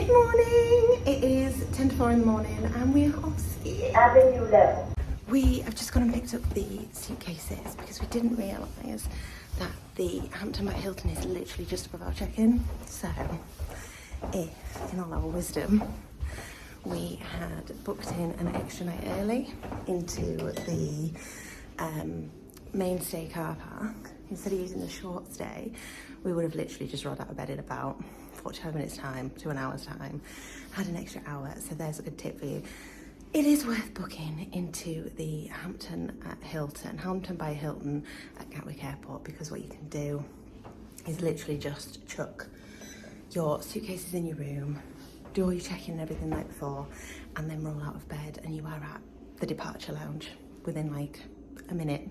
Good morning! It is 10 to 4 in the morning and we are off skiing. We have just gone and picked up the suitcases because we didn't realise that the Hampton by Hilton is literally just above our check-in. So, if, in all our wisdom, we had booked in an extra night early into the mainstay car park, instead of using the short stay, we would have literally just rolled out of bed in about 45 minutes time to an hour's time, had an extra hour. So there's a good tip for you. It is worth booking into the Hampton by Hilton at Gatwick Airport, because what you can do is literally just chuck your suitcases in your room, do all your check-in and everything the night before, and then roll out of bed and you are at the departure lounge within like a minute.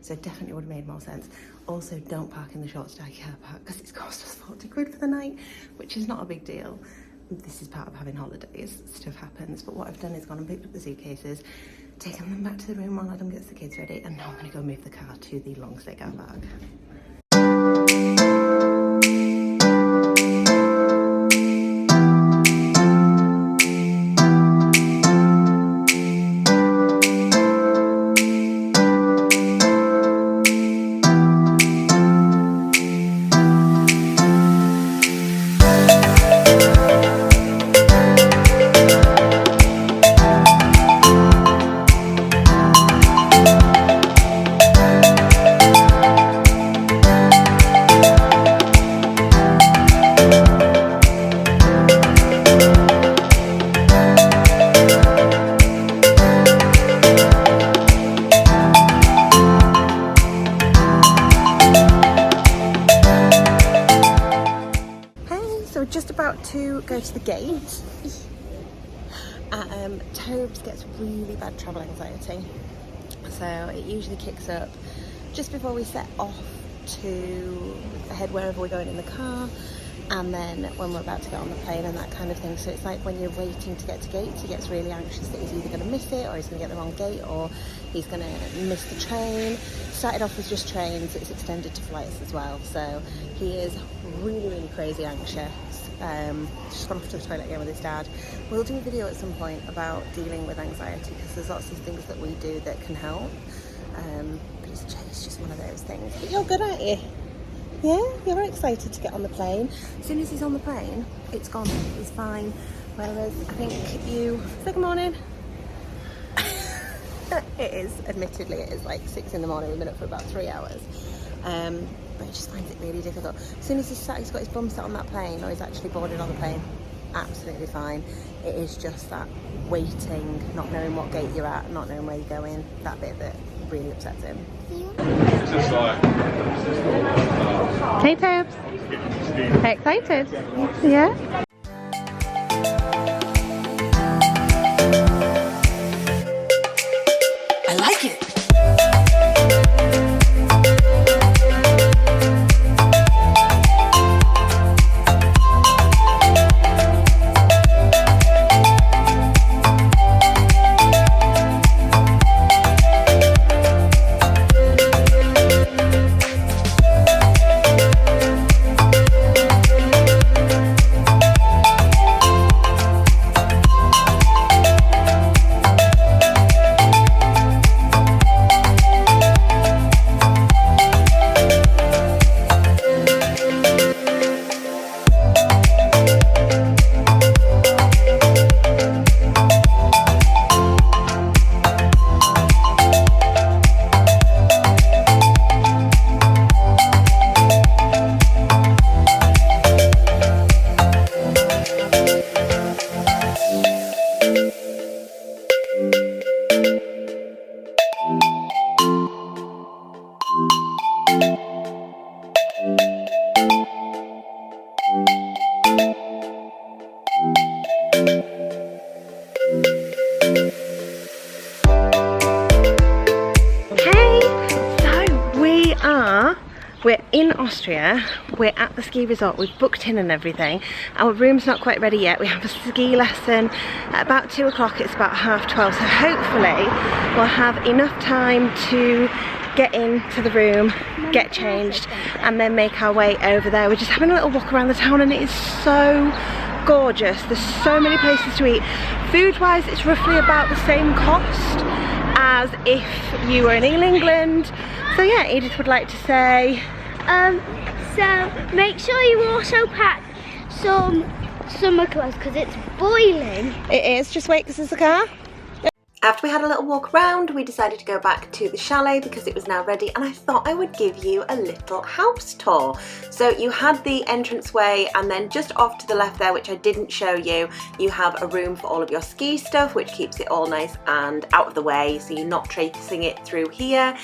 So it definitely would have made more sense. Also, don't park in the short stay car park because it's cost us 40 quid for the night, which is not a big deal. This is part of having holidays, stuff happens. But what I've done is gone and picked up the suitcases, taken them back to the room while Adam gets the kids ready, and now I'm gonna go move the car to the long stay car park. Just about to go to the gate. Tobes gets really bad travel anxiety, so it usually kicks up just before we set off to head wherever we're going in the car, and then when we're about to get on the plane and that kind of thing. So it's like when you're waiting to get to gates, he gets really anxious that he's either going to miss it, or he's going to get the wrong gate, or he's going to miss the train. Started off with just trains, it's extended to flights as well, so he is really crazy anxious. Just gone off to the toilet again with his dad. We'll do a video at some point about dealing with anxiety, because there's lots of things that we do that can help, but it's just one of those things. But you're good, aren't you? Yeah, you're very excited to get on the plane. As soon as he's on the plane, it's gone, he's fine. Whereas I think you, say good morning. Admittedly it is like 6 in the morning, we've been up for about 3 hours. But he just finds it really difficult. As soon as he's got his bum sat on that plane, or he's actually boarded on the plane, absolutely fine. It is just that waiting, not knowing what gate you're at, not knowing where you're going, that bit that really upsets him. Hey Tobes! Excited? Yeah? I like it! We're in Austria, we're at the ski resort, we've booked in and everything. Our room's not quite ready yet. We have a ski lesson at about 2 o'clock, it's about 12:30, so hopefully we'll have enough time to get into the room, get changed, and then make our way over there. We're just having a little walk around the town and it is so gorgeous. There's so many places to eat. Food-wise, it's roughly about the same cost as if you were in England. So yeah, Edith would like to say... So make sure you also pack some summer clothes because it's boiling. It is, just wait because there's a car. After we had a little walk around, we decided to go back to the chalet because it was now ready, and I thought I would give you a little house tour. So you had the entranceway, and then just off to the left there, which I didn't show you, you have a room for all of your ski stuff, which keeps it all nice and out of the way, so you're not tracing it through here.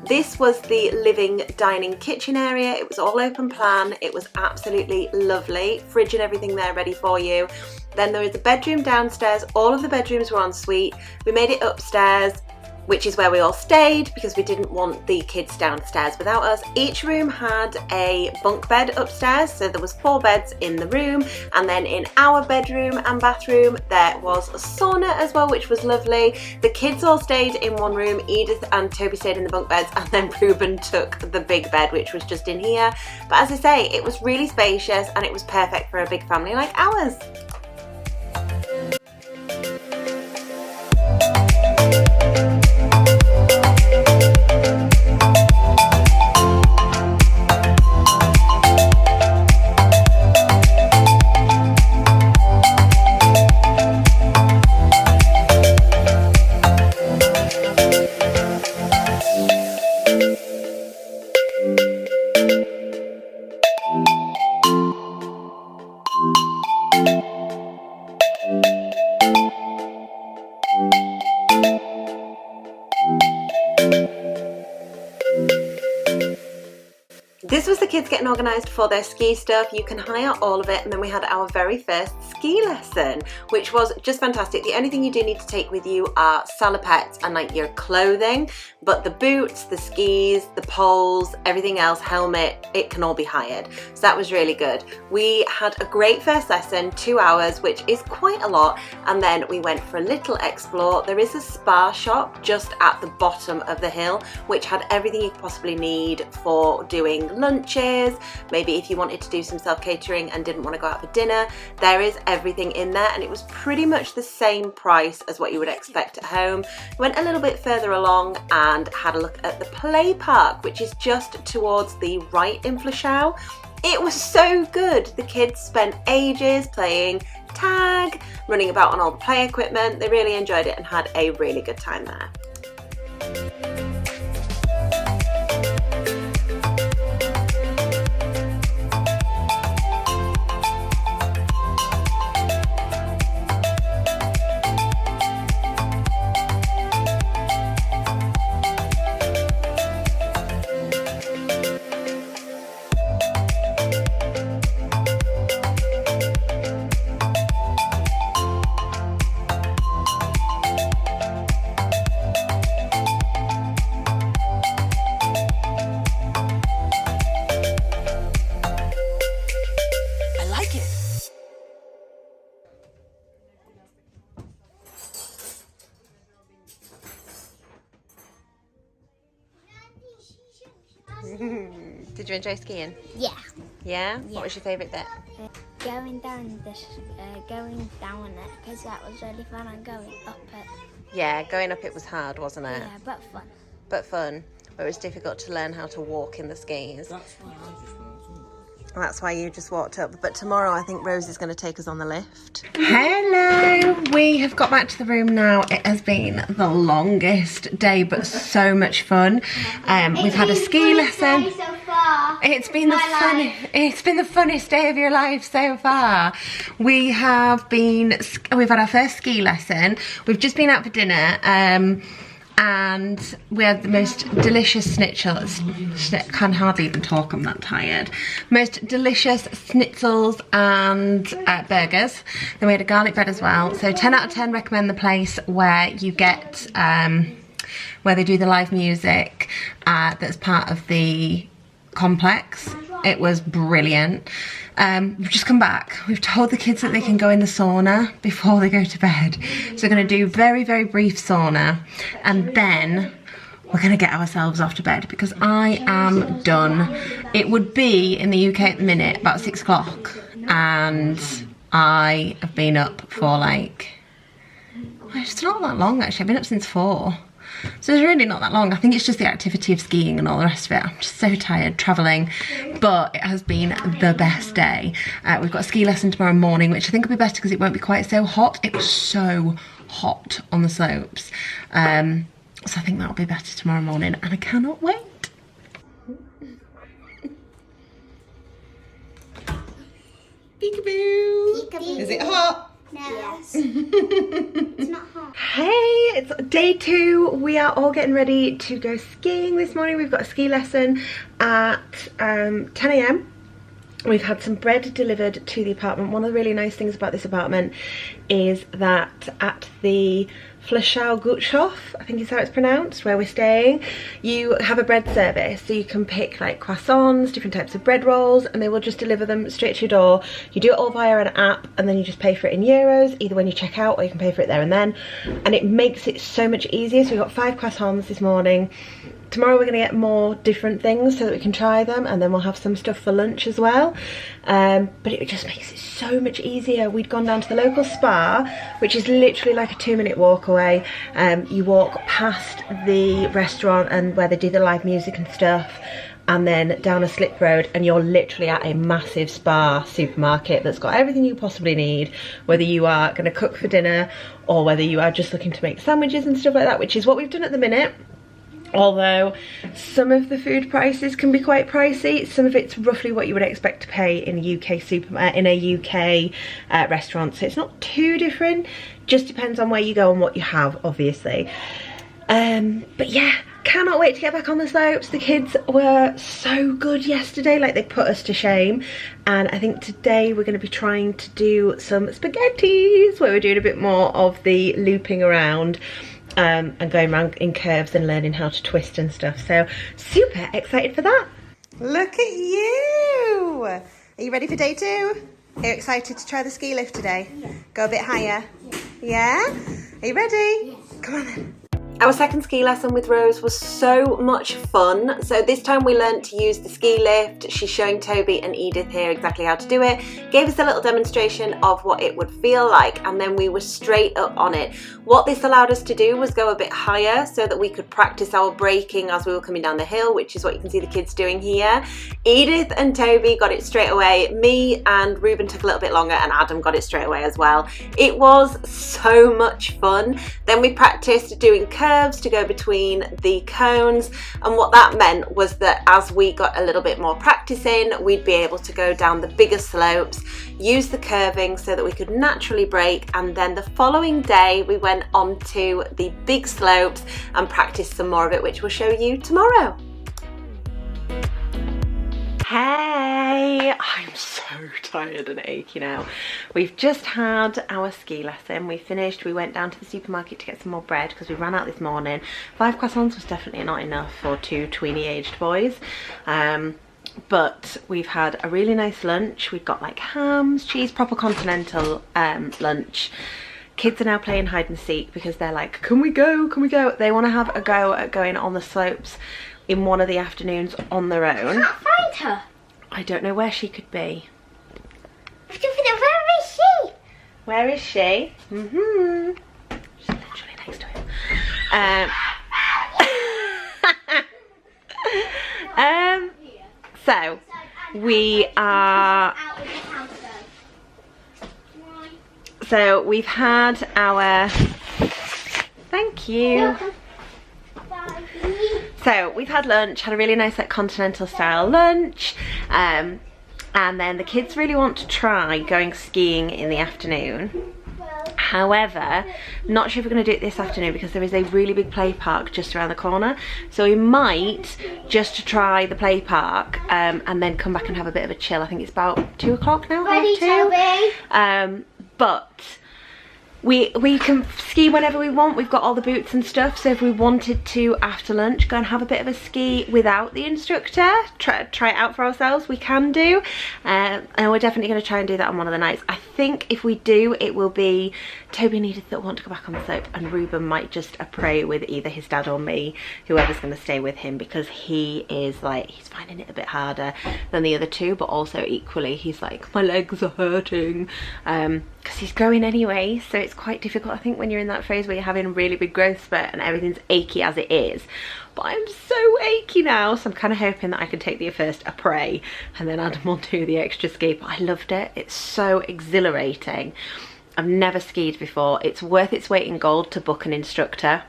This was the living, dining, kitchen area. It was all open plan. It was absolutely lovely. Fridge and everything there ready for you. Then there is a bedroom downstairs. All of the bedrooms were en suite. We made it upstairs, which is where we all stayed because we didn't want the kids downstairs without us. Each room had a bunk bed upstairs, so there was 4 beds in the room, and then in our bedroom and bathroom there was a sauna as well, which was lovely. The kids all stayed in one room. Edith and Toby stayed in the bunk beds, and then Ruben took the big bed, which was just in here. But as I say, it was really spacious and it was perfect for a big family like ours. This was the kids getting organised for their ski stuff. You can hire all of it, and then we had our very first ski lesson, which was just fantastic. The only thing you do need to take with you are salopettes and like your clothing, but the boots, the skis, the poles, everything else, helmet, it can all be hired. So that was really good. We had a great first lesson, 2 hours, which is quite a lot, and then we went for a little explore. There is a spa shop just at the bottom of the hill, which had everything you could possibly need for doing lunches. Maybe if you wanted to do some self-catering and didn't want to go out for dinner, there is everything in there, and it was pretty much the same price as what you would expect at home. Went a little bit further along and had a look at the play park, which is just towards the right in Fleshow. It was so good. The kids spent ages playing tag, running about on all the play equipment. They really enjoyed it and had a really good time there. Did you enjoy skiing? Yeah. Yeah? What was your favourite bit? Going down it, because that was really fun, and going up it. Yeah, going up it was hard, wasn't it? Yeah, but fun. But fun. But it was difficult to learn how to walk in the skis. That's why I just walked up. That's why you just walked up. But tomorrow I think Rose is going to take us on the lift. Hello! We have got back to the room now. It has been the longest day, but so much fun. We've had a ski lesson. So far. It's been the funnest day of your life so far. We've had our first ski lesson. We've just been out for dinner. And we had the most delicious schnitzels. Can hardly even talk, I'm that tired. Most delicious schnitzels and burgers. Then we had a garlic bread as well. So 10 out of 10 recommend the place where you get, where they do the live music that's part of the complex. It was brilliant. We've just come back. We've told the kids that they can go in the sauna before they go to bed. So we're going to do very, very brief sauna, and then we're going to get ourselves off to bed because I am done. It would be in the UK at the minute about 6 o'clock, and I have been up for like, it's not that long actually. I've been up since 4. So it's really not that long. I think it's just the activity of skiing and all the rest of it. I'm just so tired travelling, but it has been the best day. We've got a ski lesson tomorrow morning, which I think will be better because it won't be quite so hot. It was so hot on the slopes. So I think that'll be better tomorrow morning and I cannot wait. Peekaboo. Peekaboo. Is it hot? No. Yes. It's not hot. Hey, it's day 2. We are all getting ready to go skiing this morning. We've got a ski lesson at 10 AM. We've had some bread delivered to the apartment. One of the really nice things about this apartment is that at the Flashau Gutshof, I think is how it's pronounced, where we're staying, you have a bread service. So you can pick like croissants, different types of bread rolls, and they will just deliver them straight to your door. You do it all via an app and then you just pay for it in euros, either when you check out or you can pay for it there and then. And it makes it so much easier. So we got 5 croissants this morning. Tomorrow we're going to get more different things so that we can try them, and then we'll have some stuff for lunch as well. But it just makes it so much easier. We'd gone down to the local spa, which is literally like a 2-minute walk away. You walk past the restaurant and where they do the live music and stuff, and then down a slip road and you're literally at a massive spa supermarket that's got everything you possibly need, whether you are going to cook for dinner or whether you are just looking to make sandwiches and stuff like that, which is what we've done at the minute. Although some of the food prices can be quite pricey, some of it's roughly what you would expect to pay in a UK restaurant, so it's not too different. Just depends on where you go and what you have, obviously. But yeah, cannot wait to get back on the slopes. The kids were so good yesterday, like they put us to shame. And I think today we're going to be trying to do some spaghettis, where we're doing a bit more of the looping around. And going around in curves and learning how to twist and stuff. So super excited for that. Look at you. Are you ready for day 2? Are you excited to try the ski lift today? Yeah. Go a bit higher? Yeah? Are you ready? Yes. Come on then. Our second ski lesson with Rose was so much fun. So this time we learned to use the ski lift. She's showing Toby and Edith here exactly how to do it. Gave us a little demonstration of what it would feel like, and then we were straight up on it. What this allowed us to do was go a bit higher so that we could practice our braking as we were coming down the hill, which is what you can see the kids doing here. Edith and Toby got it straight away. Me and Ruben took a little bit longer, and Adam got it straight away as well. It was so much fun. Then we practiced doing curves to go between the cones, and what that meant was that as we got a little bit more practice in, we'd be able to go down the bigger slopes, use the curving so that we could naturally brake, and then the following day we went on to the big slopes and practiced some more of it, which we'll show you tomorrow. Hey, I'm so tired and achy now. We've just had our ski lesson. We finished. We went down to the supermarket to get some more bread because we ran out this morning. 5 croissants was definitely not enough for 2 tweeny-aged boys. But we've had a really nice lunch. We've got like hams, cheese, proper continental lunch. Kids are now playing hide and seek because they're like, can we go? Can we go? They want to have a go at going on the slopes in one of the afternoons on their own. I can't find her. I don't know where she could be. Where is she? Where is she? She's literally next to him. So we are. So we've had our. Thank you. So we've had lunch, had a really nice like continental style lunch, and then the kids really want to try going skiing in the afternoon. However, not sure if we're going to do it this afternoon because there is a really big play park just around the corner. So we might just to try the play park and then come back and have a bit of a chill. I think it's about 2 o'clock now. Ready, Toby? But We can ski whenever we want. We've got all the boots and stuff, so if we wanted to after lunch go and have a bit of a ski without the instructor, try it out for ourselves, we can do. And we're definitely going to try and do that on one of the nights. I think if we do, it will be Toby and Edith that want to go back on the slope, and Ruben might just pray with either his dad or me, whoever's going to stay with him, because he is like, he's finding it a bit harder than the other two, but also equally he's like, my legs are hurting, because he's growing anyway, so it's quite difficult, I think, when you're in that phase where you're having a really big growth spurt and everything's achy as it is. But I'm so achy now, so I'm kind of hoping that I can take the first a pray and then Adam will do the extra ski. But I loved it. It's so exhilarating. I've never skied before. It's worth its weight in gold to book an instructor,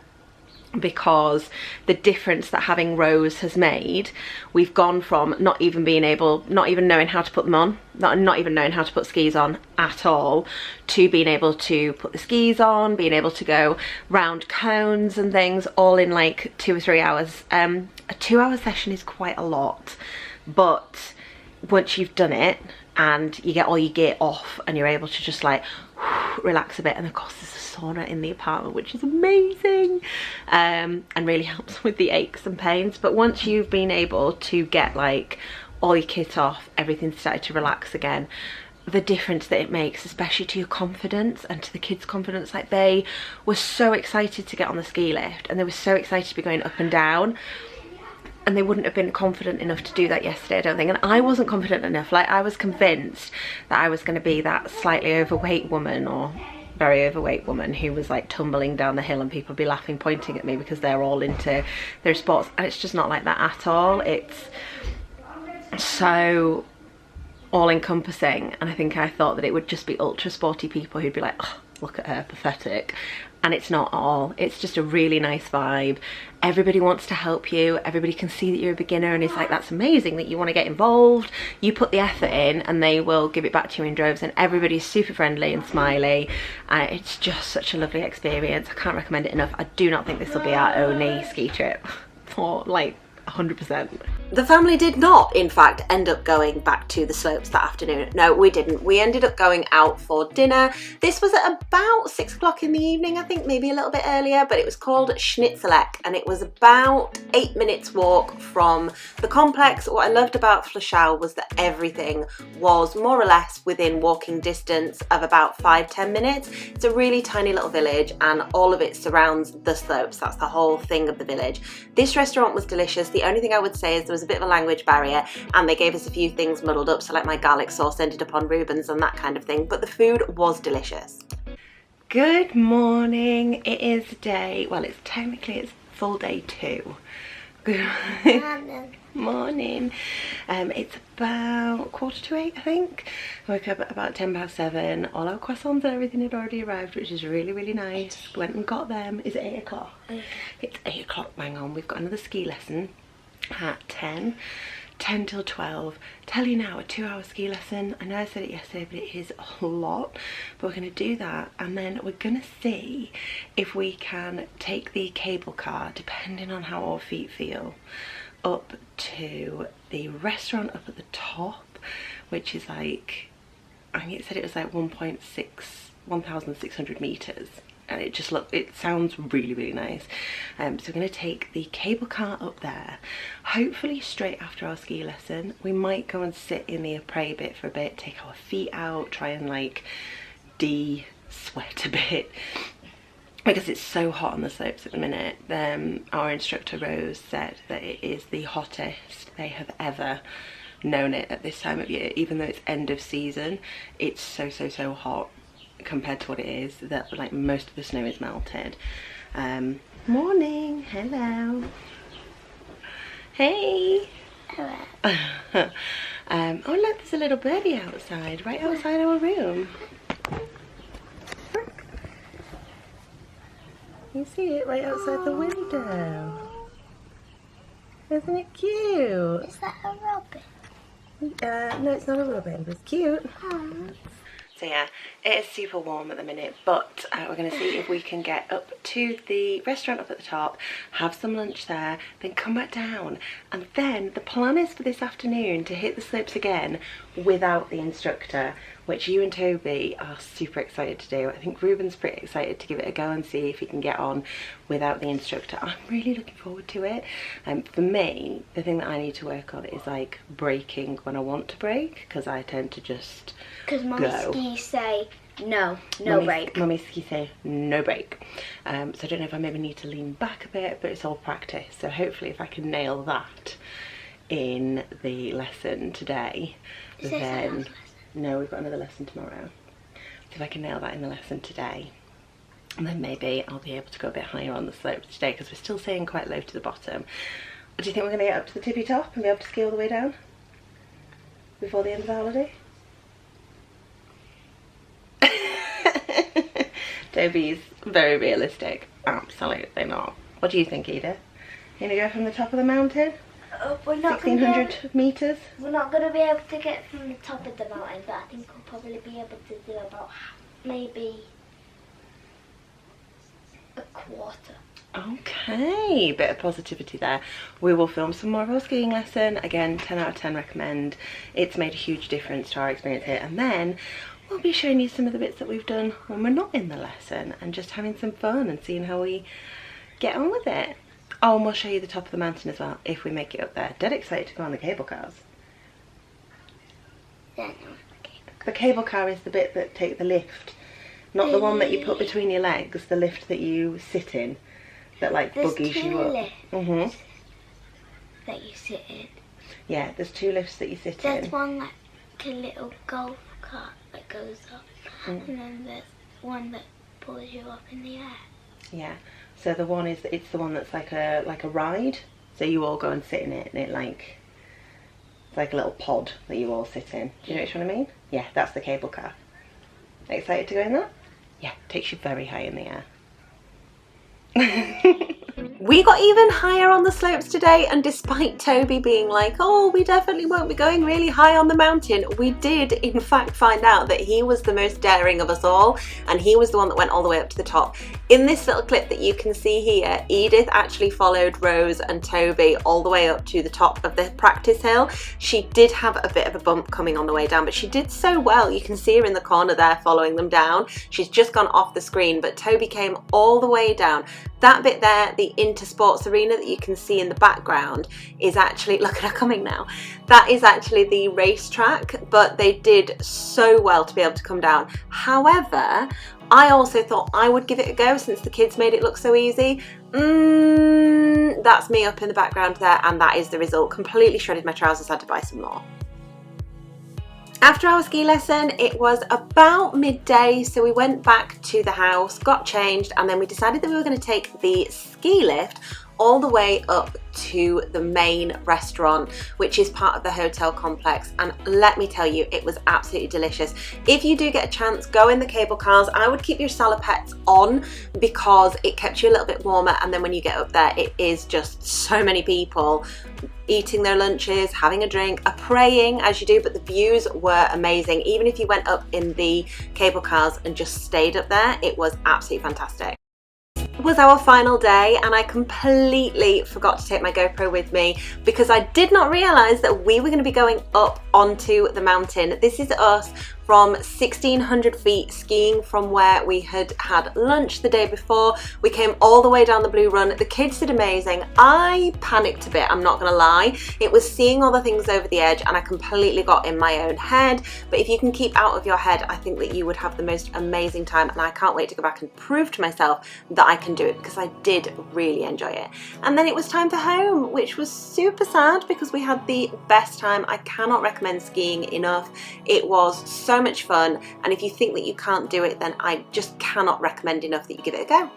because the difference that having Rose has made, we've gone from not even knowing how to put them on, not even knowing how to put skis on at all, to being able to put the skis on, being able to go round cones and things all in like 2 or 3 hours. A 2-hour session is quite a lot, but once you've done it and you get all your gear off and you're able to just like relax a bit, and of course there's a sauna in the apartment, which is amazing, and really helps with the aches and pains. But once you've been able to get like all your kit off, everything started to relax again, the difference that it makes, especially to your confidence and to the kids' confidence. Like, they were so excited to get on the ski lift and they were so excited to be going up and down, and they wouldn't have been confident enough to do that yesterday, I don't think. And I wasn't confident enough. Like, I was convinced that I was going to be that slightly overweight woman, or very overweight woman, who was like tumbling down the hill and people would be laughing, pointing at me, because they're all into their sports. And it's just not like that at all. It's so all-encompassing, and I think I thought that it would just be ultra sporty people who'd be like, oh, look at her, pathetic. And it's not all. It's just a really nice vibe. Everybody wants to help you. Everybody can see that you're a beginner, and it's like, that's amazing that you want to get involved. You put the effort in and they will give it back to you in droves, and everybody's super friendly and smiley. It's just such a lovely experience. I can't recommend it enough. I do not think this will be our only ski trip for like 100%. The family did not, in fact, end up going back to the slopes that afternoon. No, we didn't. We ended up going out for dinner. This was at about 6 o'clock in the evening, I think, maybe a little bit earlier, but it was called Schnitzeleck, and it was about 8 minutes walk from the complex. What I loved about Flachau was that everything was more or less within walking distance of about 5-10 minutes. It's a really tiny little village, and all of it surrounds the slopes. That's the whole thing of the village. This restaurant was delicious. The only thing I would say is there was a bit of a language barrier, and they gave us a few things muddled up, so like my garlic sauce ended up on Ruben's and that kind of thing, but the food was delicious. Good morning. It is day, well, it's full day 2. Good morning. It's about 7:15, I think. I woke up at about 7:10. All our croissants and everything had already arrived, which is really, really nice. Went and got them. Is it 8 o'clock? Okay. It's 8 o'clock, bang on. We've got another ski lesson at 10 till 12. Tell you now, a 2-hour ski lesson. I know I said it yesterday, but it is a lot. But we're going to do that, and then we're going to see if we can take the cable car, depending on how our feet feel, up to the restaurant up at the top, which is like, I think it said it was like 1,600 meters. And it sounds really, really nice. So we're going to take the cable car up there, hopefully straight after our ski lesson. We might go and sit in the après bit for a bit, take our feet out, try and like de-sweat a bit, because it's so hot on the slopes at the minute. Our instructor Rose said that it is the hottest they have ever known it at this time of year. Even though it's end of season, it's so hot compared to what it is, that like most of the snow is melted. Morning. Hello. Hey. Hello. Oh look, there's a little birdie outside, right outside our room. You see it right outside the window. Isn't it cute? Is that a robin? No, it's not a robin, but it's cute. Oh. So yeah, it is super warm at the minute, but we're going to see if we can get up to the restaurant up at the top, have some lunch there, then come back down. And then the plan is for this afternoon to hit the slopes again without the instructor. which you and Toby are super excited to do. I think Ruben's pretty excited to give it a go and see if he can get on without the instructor. I'm really looking forward to it. For me, the thing that I need to work on is like braking when I want to brake, because I tend to just Because Mummy skis say no brake. Mummy skis say no brake. So I don't know if I maybe need to lean back a bit, but it's all practice. So hopefully if I can nail that in the lesson today, then... No, we've got another lesson tomorrow. So if I can nail that in the lesson today, and then maybe I'll be able to go a bit higher on the slopes today, because we're still staying quite low to the bottom. Do you think we're going to get up to the tippy top and be able to ski all the way down before the end of the holiday? Toby's very realistic. Absolutely not. What do you think, Edith? You going to go from the top of the mountain? We're not 1,600 metres? We're not going to be able to get from the top of the mountain, but I think we'll probably be able to do about maybe a quarter. Okay, bit of positivity there. We will film some more of our skiing lesson. Again, 10 out of 10 recommend. It's made a huge difference to our experience here. And then we'll be showing you some of the bits that we've done when we're not in the lesson and just having some fun and seeing how we get on with it. Oh, and we'll show you the top of the mountain as well if we make it up there. Dead excited to go on the cable cars. The cable car is the bit that take the lift, not the one that you put between your legs, the lift that you sit in, that like buggies you up. Lifts that you sit in. Yeah, there's 2 lifts that you sit in. There's one like a little golf cart that goes up, and then there's one that pulls you up in the air. Yeah. So the one is, it's the one that's like a ride. So you all go and sit in it, and it's like a little pod that you all sit in. Do you know which one I mean? Yeah, that's the cable car. Excited to go in that? Yeah, takes you very high in the air. We got even higher on the slopes today, and despite Toby being like, oh, we definitely won't be going really high on the mountain, we did in fact find out that he was the most daring of us all, and he was the one that went all the way up to the top. In this little clip that you can see here, Edith actually followed Rose and Toby all the way up to the top of the practice hill. She did have a bit of a bump coming on the way down, but she did so well. You can see her in the corner there following them down. She's just gone off the screen, but Toby came all the way down. That bit there, the Intersports arena that you can see in the background, is actually, look at her coming now, that is actually the racetrack, but they did so well to be able to come down. However, I also thought I would give it a go since the kids made it look so easy. That's me up in the background there, and that is the result. Completely shredded my trousers, had to buy some more. After our ski lesson, it was about midday, so we went back to the house, got changed, and then we decided that we were going to take the ski lift all the way up to the main restaurant, which is part of the hotel complex, and let me tell you, it was absolutely delicious. If you do get a chance, go in the cable cars. I would keep your salopettes on because it kept you a little bit warmer, and then when you get up there, it is just so many people eating their lunches, having a drink, praying as you do, but the views were amazing. Even if you went up in the cable cars and just stayed up there, it was absolutely fantastic. It was our final day, and I completely forgot to take my GoPro with me because I did not realise that we were going to be going up onto the mountain. This is us from 1,600 feet skiing from where we had had lunch the day before. We came all the way down the Blue Run. The kids did amazing. I panicked a bit, I'm not gonna lie. It was seeing all the things over the edge, and I completely got in my own head. But if you can keep out of your head, I think that you would have the most amazing time, and I can't wait to go back and prove to myself that I can do it, because I did really enjoy it. And then it was time for home, which was super sad because we had the best time. I cannot recommend skiing enough. It was so much fun, and if you think that you can't do it, then I just cannot recommend enough that you give it a go.